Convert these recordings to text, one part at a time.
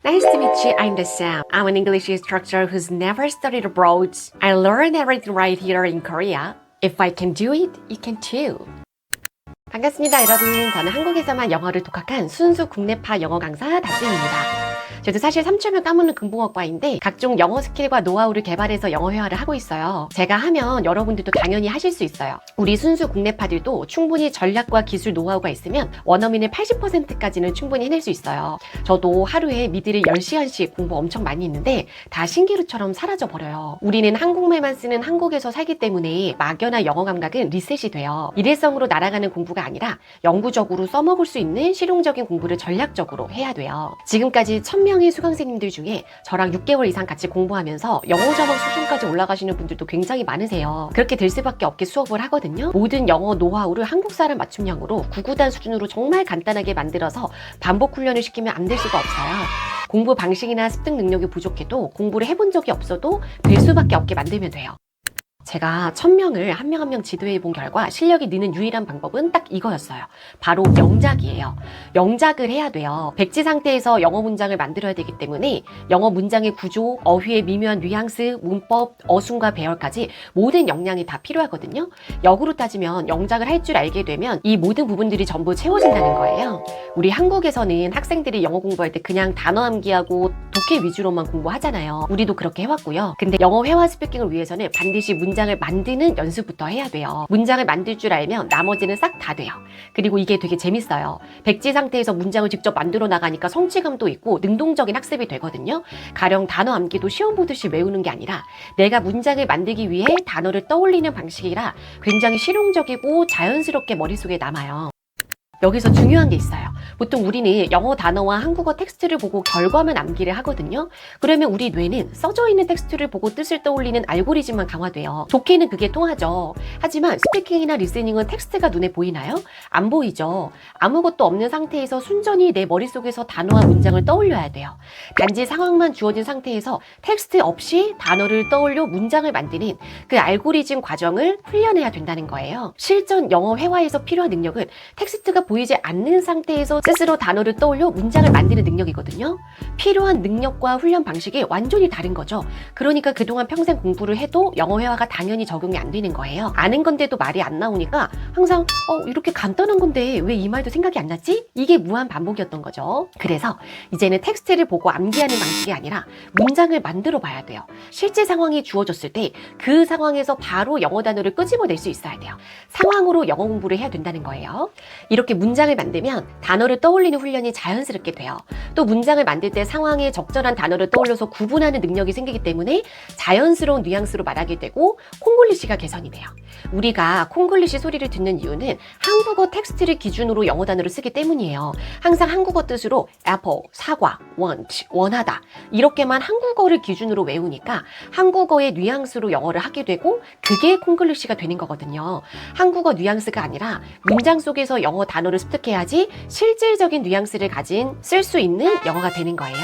Nice to meet you. I'm the Sam. I'm an English instructor who's never studied abroad. I learned everything right here in Korea. If I can do it, you can too. 반갑습니다, 여러분. 저는 한국에서만 영어를 독학한 순수 국내파 영어 강사 다쌤입니다. 저도 사실 3초면 까먹는 금붕어과인데 각종 영어 스킬과 노하우를 개발해서 영어 회화를 하고 있어요. 제가 하면 여러분들도 당연히 하실 수 있어요. 우리 순수 국내파들도 충분히 전략과 기술 노하우가 있으면 원어민의 80%까지는 충분히 해낼 수 있어요. 저도 하루에 미드를 10시간씩 공부 엄청 많이 했는데 다 신기루처럼 사라져버려요. 우리는 한국말만 쓰는 한국에서 살기 때문에 막연한 영어 감각은 리셋이 돼요. 일회성으로 날아가는 공부가 아니라 영구적으로 써먹을 수 있는 실용적인 공부를 전략적으로 해야 돼요. 지금까지 1000명의 수강생님들 중에 저랑 6개월 이상 같이 공부하면서 영어 자막 수준까지 올라가시는 분들도 굉장히 많으세요. 그렇게 될 수밖에 없게 수업을 하거든요. 모든 영어 노하우를 한국 사람 맞춤형으로 구구단 수준으로 정말 간단하게 만들어서 반복 훈련을 시키면 안 될 수가 없어요. 공부 방식이나 습득 능력이 부족해도 공부를 해본 적이 없어도 될 수밖에 없게 만들면 돼요. 제가 1000명을 한 명 한 명 지도해 본 결과 실력이 느는 유일한 방법은 딱 이거였어요. 바로 영작이에요. 영작을 해야 돼요. 백지 상태에서 영어 문장을 만들어야 되기 때문에 영어 문장의 구조, 어휘의 미묘한 뉘앙스, 문법, 어순과 배열까지 모든 역량이 다 필요하거든요. 역으로 따지면 영작을 할 줄 알게 되면 이 모든 부분들이 전부 채워진다는 거예요. 우리 한국에서는 학생들이 영어 공부할 때 그냥 단어 암기하고 독해 위주로만 공부하잖아요. 우리도 그렇게 해왔고요. 근데 영어 회화 스피킹을 위해서는 반드시 문장을 만드는 연습부터 해야 돼요. 문장을 만들 줄 알면 나머지는 싹 다 돼요. 그리고 이게 되게 재밌어요. 백지 상태에서 문장을 직접 만들어 나가니까 성취감도 있고 능동적인 학습이 되거든요. 가령 단어 암기도 시험 보듯이 외우는 게 아니라 내가 문장을 만들기 위해 단어를 떠올리는 방식이라 굉장히 실용적이고 자연스럽게 머릿속에 남아요. 여기서 중요한 게 있어요. 보통 우리는 영어 단어와 한국어 텍스트를 보고 결과만 암기를 하거든요. 그러면 우리 뇌는 써져 있는 텍스트를 보고 뜻을 떠올리는 알고리즘만 강화돼요. 독해는 그게 통하죠. 하지만 스피킹이나 리스닝은 텍스트가 눈에 보이나요? 안 보이죠. 아무것도 없는 상태에서 순전히 내 머릿속에서 단어와 문장을 떠올려야 돼요. 단지 상황만 주어진 상태에서 텍스트 없이 단어를 떠올려 문장을 만드는 그 알고리즘 과정을 훈련해야 된다는 거예요. 실전 영어 회화에서 필요한 능력은 텍스트가 보이지 않는 상태에서 스스로 단어를 떠올려 문장을 만드는 능력이거든요. 필요한 능력과 훈련 방식이 완전히 다른 거죠. 그러니까 그동안 평생 공부를 해도 영어 회화가 당연히 적용이 안 되는 거예요. 아는 건데도 말이 안 나오니까 항상 이렇게 간단한 건데 왜 이 말도 생각이 안 났지? 이게 무한 반복이었던 거죠. 그래서 이제는 텍스트를 보고 암기하는 방식이 아니라 문장을 만들어 봐야 돼요. 실제 상황이 주어졌을 때 그 상황에서 바로 영어 단어를 끄집어낼 수 있어야 돼요. 상황으로 영어 공부를 해야 된다는 거예요. 이렇게 문장을 만들면 단어를 떠올리는 훈련이 자연스럽게 돼요. 또 문장을 만들 때 상황에 적절한 단어를 떠올려서 구분하는 능력이 생기기 때문에 자연스러운 뉘앙스로 말하게 되고 콩글리시가 개선이 돼요. 우리가 콩글리시 소리를 듣는 이유는 한국어 텍스트를 기준으로 영어 단어를 쓰기 때문이에요. 항상 한국어 뜻으로 apple, 사과, want, 원하다 이렇게만 한국어를 기준으로 외우니까 한국어의 뉘앙스로 영어를 하게 되고 그게 콩글리시가 되는 거거든요. 한국어 뉘앙스가 아니라 문장 속에서 영어 단어를 습득해야지 실질적인 뉘앙스를 가진 쓸 수 있는 영어가 되는 거예요.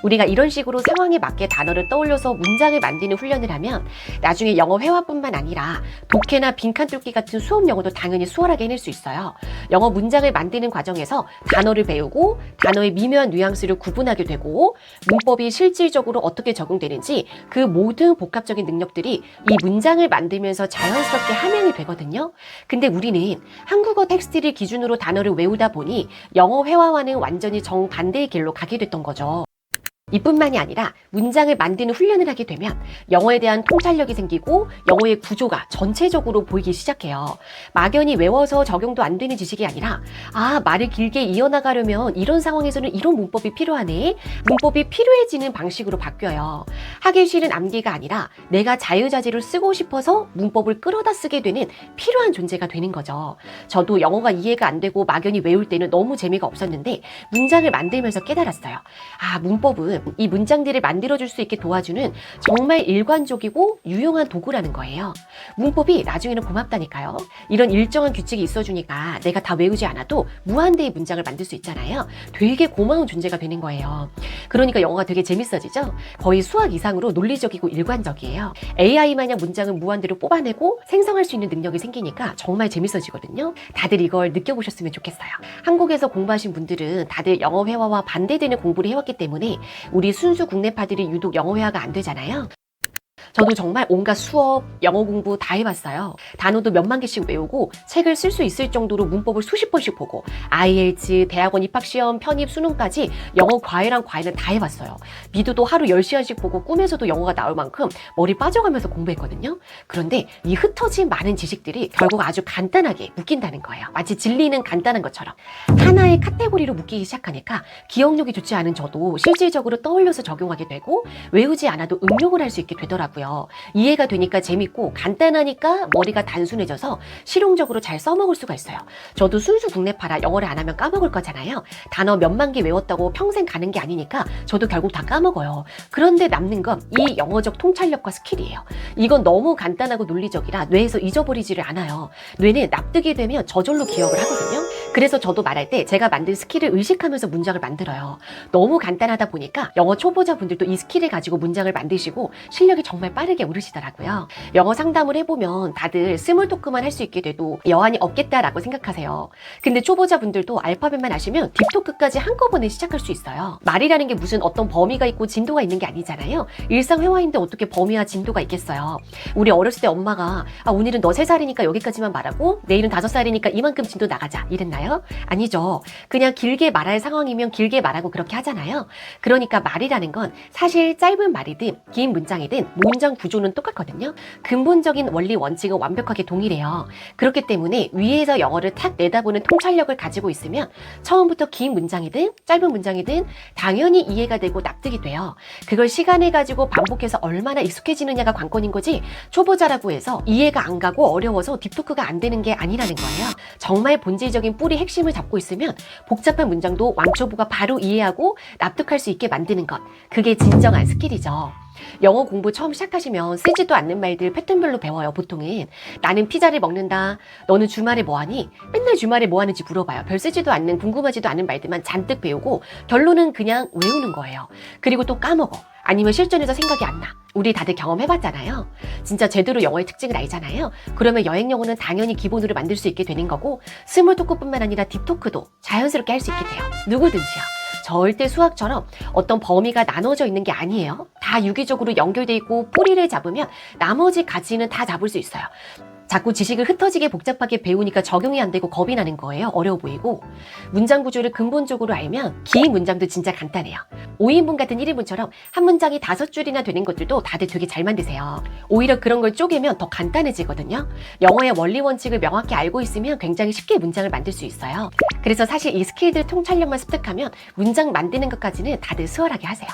우리가 이런 식으로 상황에 맞게 단어를 떠올려서 문장을 만드는 훈련을 하면 나중에 영어 회화뿐만 아니라 독해나 빈칸 뚫기 같은 수업 영어도 당연히 수월하게 해낼 수 있어요. 영어 문장을 만드는 과정에서 단어를 배우고 단어의 미묘한 뉘앙스를 구분하게 되고 문법이 실질적으로 어떻게 적용되는지 그 모든 복합적인 능력들이 이 문장을 만들면서 자연스럽게 함양이 되거든요. 근데 우리는 한국어 텍스트를 기준으로 단어를 외우다 보니 영어 회화와는 완전히 정반대의 길로 가게 됐던 거죠. 이뿐만이 아니라 문장을 만드는 훈련을 하게 되면 영어에 대한 통찰력이 생기고 영어의 구조가 전체적으로 보이기 시작해요. 막연히 외워서 적용도 안 되는 지식이 아니라 말을 길게 이어나가려면 이런 상황에서는 이런 문법이 필요하네. 문법이 필요해지는 방식으로 바뀌어요. 하기 싫은 암기가 아니라 내가 자유자재로 쓰고 싶어서 문법을 끌어다 쓰게 되는 필요한 존재가 되는 거죠. 저도 영어가 이해가 안 되고 막연히 외울 때는 너무 재미가 없었는데 문장을 만들면서 깨달았어요. 문법은 만큼 이 문장들을 만들어줄 수 있게 도와주는 정말 일관적이고 유용한 도구라는 거예요. 문법이 나중에는 고맙다니까요. 이런 일정한 규칙이 있어주니까 내가 다 외우지 않아도 무한대의 문장을 만들 수 있잖아요. 되게 고마운 존재가 되는 거예요. 그러니까 영어가 되게 재밌어지죠? 거의 수학 이상으로 논리적이고 일관적이에요. AI 마냥 문장을 무한대로 뽑아내고 생성할 수 있는 능력이 생기니까 정말 재밌어지거든요. 다들 이걸 느껴보셨으면 좋겠어요. 한국에서 공부하신 분들은 다들 영어 회화와 반대되는 공부를 해왔기 때문에 우리 순수 국내파들이 유독 영어 회화가 안 되잖아요. 저도 정말 온갖 수업, 영어 공부 다 해봤어요. 단어도 몇만 개씩 외우고 책을 쓸 수 있을 정도로 문법을 수십 번씩 보고 IELTS, 대학원 입학시험, 편입, 수능까지 영어 과외랑 과외는 다 해봤어요. 미드도 하루 10시간씩 보고 꿈에서도 영어가 나올 만큼 머리 빠져가면서 공부했거든요. 그런데 이 흩어진 많은 지식들이 결국 아주 간단하게 묶인다는 거예요. 마치 진리는 간단한 것처럼. 하나의 카테고리로 묶이기 시작하니까 기억력이 좋지 않은 저도 실질적으로 떠올려서 적용하게 되고 외우지 않아도 응용을 할 수 있게 되더라고요. 이해가 되니까 재밌고 간단하니까 머리가 단순해져서 실용적으로 잘 써먹을 수가 있어요. 저도 순수 국내파라 영어를 안 하면 까먹을 거잖아요. 단어 몇만 개 외웠다고 평생 가는 게 아니니까 저도 결국 다 까먹어요. 그런데 남는 건 이 영어적 통찰력과 스킬이에요. 이건 너무 간단하고 논리적이라 뇌에서 잊어버리지를 않아요. 뇌는 납득이 되면 저절로 기억을 하거든요. 그래서 저도 말할 때 제가 만든 스킬을 의식하면서 문장을 만들어요. 너무 간단하다 보니까 영어 초보자분들도 이 스킬을 가지고 문장을 만드시고 실력이 정말 빠르게 오르시더라고요. 영어 상담을 해보면 다들 스몰 토크만 할 수 있게 돼도 여한이 없겠다라고 생각하세요. 근데 초보자분들도 알파벳만 아시면 딥토크까지 한꺼번에 시작할 수 있어요. 말이라는 게 무슨 어떤 범위가 있고 진도가 있는 게 아니잖아요. 일상 회화인데 어떻게 범위와 진도가 있겠어요. 우리 어렸을 때 엄마가 오늘은 너 3살이니까 여기까지만 말하고 내일은 5살이니까 이만큼 진도 나가자 이랬나요? 아니죠. 그냥 길게 말할 상황이면 길게 말하고 그렇게 하잖아요. 그러니까 말이라는 건 사실 짧은 말이든 긴 문장이든 문장 구조는 똑같거든요. 근본적인 원리 원칙은 완벽하게 동일해요. 그렇기 때문에 위에서 영어를 탁 내다보는 통찰력을 가지고 있으면 처음부터 긴 문장이든 짧은 문장이든 당연히 이해가 되고 납득이 돼요. 그걸 시간을 가지고 반복해서 얼마나 익숙해지느냐가 관건인 거지 초보자라고 해서 이해가 안 가고 어려워서 딥토크가 안 되는 게 아니라는 거예요. 정말 본질적인 뿌리 핵심을 잡고 있으면 복잡한 문장도 왕초보가 바로 이해하고 납득할 수 있게 만드는 것. 그게 진정한 스킬이죠. 영어 공부 처음 시작하시면 쓰지도 않는 말들 패턴별로 배워요. 보통은 나는 피자를 먹는다. 너는 주말에 뭐하니? 맨날 주말에 뭐하는지 물어봐요. 별 쓰지도 않는 궁금하지도 않은 말들만 잔뜩 배우고 결론은 그냥 외우는 거예요. 그리고 또 까먹어. 아니면 실전에서 생각이 안 나. 우리 다들 경험해봤잖아요. 진짜 제대로 영어의 특징을 알잖아요. 그러면 여행 영어는 당연히 기본으로 만들 수 있게 되는 거고 스몰 토크뿐만 아니라 딥토크도 자연스럽게 할 수 있게 돼요. 누구든지요. 절대 수학처럼 어떤 범위가 나눠져 있는 게 아니에요. 다 유기적으로 연결돼 있고 뿌리를 잡으면 나머지 가지는 다 잡을 수 있어요. 자꾸 지식을 흩어지게 복잡하게 배우니까 적용이 안 되고 겁이 나는 거예요. 어려워 보이고. 문장 구조를 근본적으로 알면 긴 문장도 진짜 간단해요. 5인분 같은 1인분처럼 한 문장이 5줄이나 되는 것들도 다들 되게 잘 만드세요. 오히려 그런 걸 쪼개면 더 간단해지거든요. 영어의 원리 원칙을 명확히 알고 있으면 굉장히 쉽게 문장을 만들 수 있어요. 그래서 사실 이 스킬들 통찰력만 습득하면 문장 만드는 것까지는 다들 수월하게 하세요.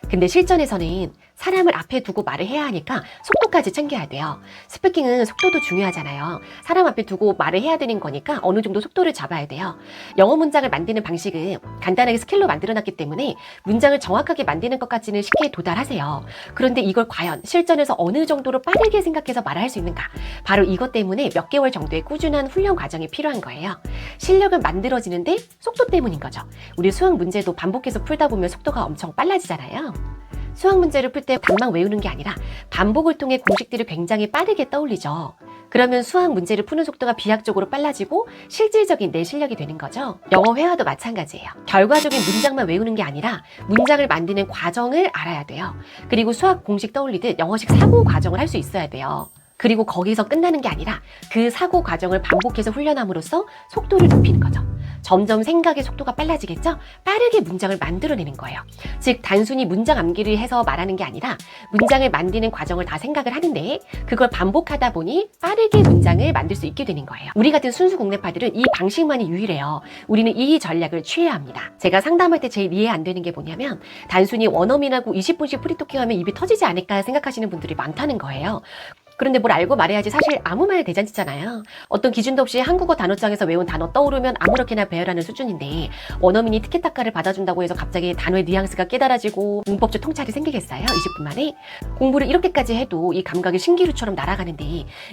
근데 실전에서는 사람을 앞에 두고 말을 해야 하니까 속도까지 챙겨야 돼요. 스피킹은 속도도 중요하잖아요. 사람 앞에 두고 말을 해야 되는 거니까 어느 정도 속도를 잡아야 돼요. 영어 문장을 만드는 방식은 간단하게 스킬로 만들어놨기 때문에 문장을 정확하게 만드는 것까지는 쉽게 도달하세요. 그런데 이걸 과연 실전에서 어느 정도로 빠르게 생각해서 말할 수 있는가? 바로 이것 때문에 몇 개월 정도의 꾸준한 훈련 과정이 필요한 거예요. 실력은 만들어지는데 속도 때문인 거죠. 우리 수학 문제도 반복해서 풀다 보면 속도가 엄청 빨라지잖아요. 수학 문제를 풀 때 답만 외우는 게 아니라 반복을 통해 공식들을 굉장히 빠르게 떠올리죠. 그러면 수학 문제를 푸는 속도가 비약적으로 빨라지고 실질적인 내 실력이 되는 거죠. 영어 회화도 마찬가지예요. 결과적인 문장만 외우는 게 아니라 문장을 만드는 과정을 알아야 돼요. 그리고 수학 공식 떠올리듯 영어식 사고 과정을 할 수 있어야 돼요. 그리고 거기서 끝나는 게 아니라 그 사고 과정을 반복해서 훈련함으로써 속도를 높이는 거죠. 점점 생각의 속도가 빨라지겠죠? 빠르게 문장을 만들어내는 거예요. 즉 단순히 문장 암기를 해서 말하는 게 아니라 문장을 만드는 과정을 다 생각을 하는데 그걸 반복하다 보니 빠르게 문장을 만들 수 있게 되는 거예요. 우리 같은 순수 국내파들은 이 방식만이 유일해요. 우리는 이 전략을 취해야 합니다. 제가 상담할 때 제일 이해 안 되는 게 뭐냐면 단순히 원어민하고 20분씩 프리토킹하면 입이 터지지 않을까 생각하시는 분들이 많다는 거예요. 그런데 뭘 알고 말해야지 사실 아무 말 대잔치잖아요. 어떤 기준도 없이 한국어 단어장에서 외운 단어 떠오르면 아무렇게나 배열하는 수준인데 원어민이 티키타카를 받아준다고 해서 갑자기 단어의 뉘앙스가 깨달아지고 문법적 통찰이 생기겠어요? 20분 만에? 공부를 이렇게까지 해도 이 감각이 신기루처럼 날아가는데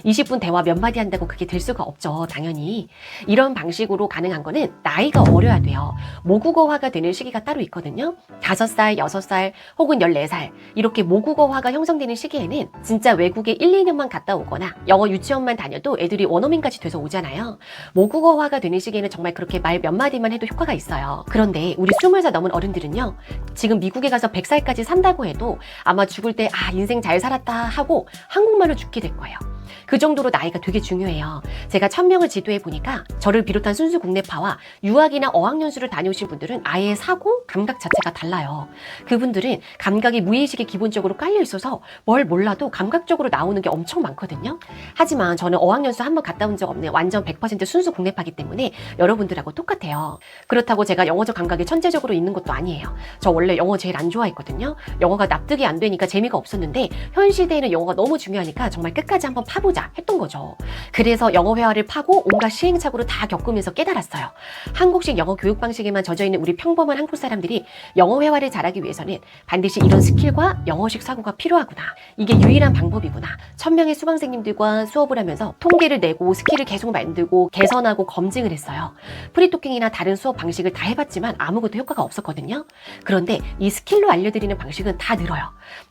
20분 대화 몇 마디 한다고 그게 될 수가 없죠. 당연히. 이런 방식으로 가능한 거는 나이가 어려야 돼요. 모국어화가 되는 시기가 따로 있거든요. 5살, 6살 혹은 14살 이렇게 모국어화가 형성되는 시기에는 진짜 외국에 1, 2년만 갔다 오거나 영어 유치원만 다녀도 애들이 원어민까지 돼서 오잖아요. 모국어화가 되는 시기에는 정말 그렇게 말 몇 마디만 해도 효과가 있어요. 그런데 우리 20살 넘은 어른들은요. 지금 미국에 가서 100살까지 산다고 해도 아마 죽을 때 인생 잘 살았다 하고 한국말로 죽게 될 거예요. 그 정도로 나이가 되게 중요해요. 제가 1000명을 지도해 보니까 저를 비롯한 순수 국내파와 유학이나 어학연수를 다녀오신 분들은 아예 사고, 감각 자체가 달라요. 그분들은 감각이 무의식에 기본적으로 깔려 있어서 뭘 몰라도 감각적으로 나오는 게 엄청 많거든요. 하지만 저는 어학연수 한번 갔다 온 적 없는 완전 100% 순수 국내파기 때문에 여러분들하고 똑같아요. 그렇다고 제가 영어적 감각이 천재적으로 있는 것도 아니에요. 저 원래 영어 제일 안 좋아했거든요. 영어가 납득이 안 되니까 재미가 없었는데 현 시대에는 영어가 너무 중요하니까 정말 끝까지 한번 파보자 했던 거죠. 그래서 영어 회화를 파고 온갖 시행착오를 다 겪으면서 깨달았어요. 한국식 영어 교육 방식에만 젖어있는 우리 평범한 한국 사람들이 영어 회화를 잘하기 위해서는 반드시 이런 스킬과 영어식 사고가 필요하구나. 이게 유일한 방법이구나. 1000명의 수강생님들과 수업을 하면서 통계를 내고 스킬을 계속 만들고 개선하고 검증을 했어요. 프리토킹이나 다른 수업 방식을 다 해봤지만 아무것도 효과가 없었거든요. 그런데 이 스킬로 알려드리는 방식은 다 늘어요.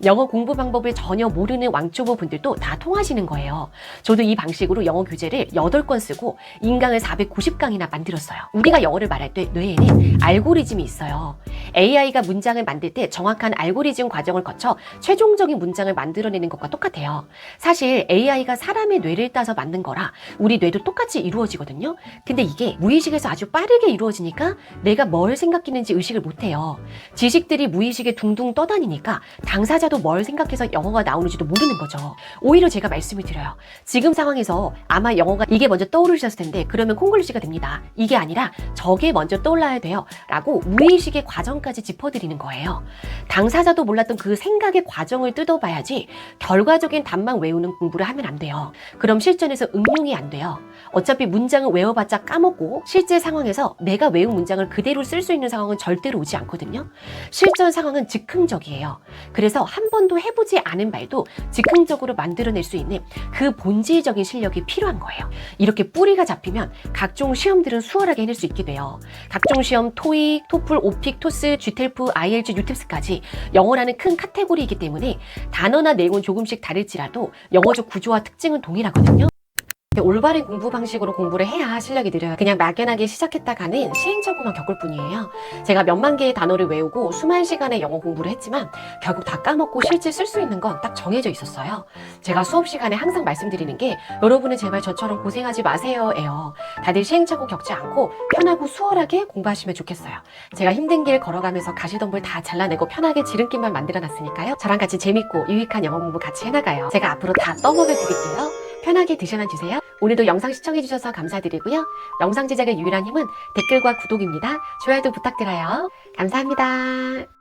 영어 공부 방법을 전혀 모르는 왕초보 분들도 다 통하시는 거예요. 저도 이 방식으로 영어 교재를 8권 쓰고 인강을 490강이나 만들었어요. 우리가 영어를 말할 때 뇌에는 알고리즘이 있어요. AI가 문장을 만들 때 정확한 알고리즘 과정을 거쳐 최종적인 문장을 만들어내는 것과 똑같아요. 사실 AI가 사람의 뇌를 따서 만든 거라 우리 뇌도 똑같이 이루어지거든요. 근데 이게 무의식에서 아주 빠르게 이루어지니까 내가 뭘 생각했는지 의식을 못해요. 지식들이 무의식에 둥둥 떠다니니까 당사자도 뭘 생각해서 영어가 나오는지도 모르는 거죠. 오히려 제가 말씀을 드려요. 지금 상황에서 아마 영어가 이게 먼저 떠오르셨을 텐데 그러면 콩글리시가 됩니다. 이게 아니라 저게 먼저 떠올라야 돼요. 라고 무의식의 과정까지 짚어드리는 거예요. 당사자도 몰랐던 그 생각의 과정을 뜯어봐야지 결과적인 답만 외우는 공부를 하면 안 돼요. 그럼 실전에서 응용이 안 돼요. 어차피 문장을 외워봤자 까먹고 실제 상황에서 내가 외운 문장을 그대로 쓸 수 있는 상황은 절대로 오지 않거든요. 실전 상황은 즉흥적이에요. 그래서 한 번도 해보지 않은 말도 즉흥적으로 만들어낼 수 있는 그 본질적인 실력이 필요한 거예요. 이렇게 뿌리가 잡히면 각종 시험들은 수월하게 해낼 수 있게 돼요. 각종 시험 토익, 토플, 오픽, 토스, GTELF, IELTS, 유팁스까지 영어라는 큰 카테고리이기 때문에 단어나 내용은 조금씩 다를지라도 영어적 구조와 특징은 동일하거든요. 올바른 공부 방식으로 공부를 해야 실력이 늘어요. 그냥 막연하게 시작했다가는 시행착오만 겪을 뿐이에요. 제가 몇만 개의 단어를 외우고 수만 시간의 영어 공부를 했지만 결국 다 까먹고 실제 쓸 수 있는 건 딱 정해져 있었어요. 제가 수업 시간에 항상 말씀드리는 게 여러분은 제발 저처럼 고생하지 마세요예요. 다들 시행착오 겪지 않고 편하고 수월하게 공부하시면 좋겠어요. 제가 힘든 길 걸어가면서 가시던 불 다 잘라내고 편하게 지름길만 만들어놨으니까요. 저랑 같이 재밌고 유익한 영어 공부 같이 해나가요. 제가 앞으로 다 떠먹여 드릴게요. 편하게 드셔나 주세요. 오늘도 영상 시청해주셔서 감사드리고요. 영상 제작의 유일한 힘은 댓글과 구독입니다. 좋아요도 부탁드려요. 감사합니다.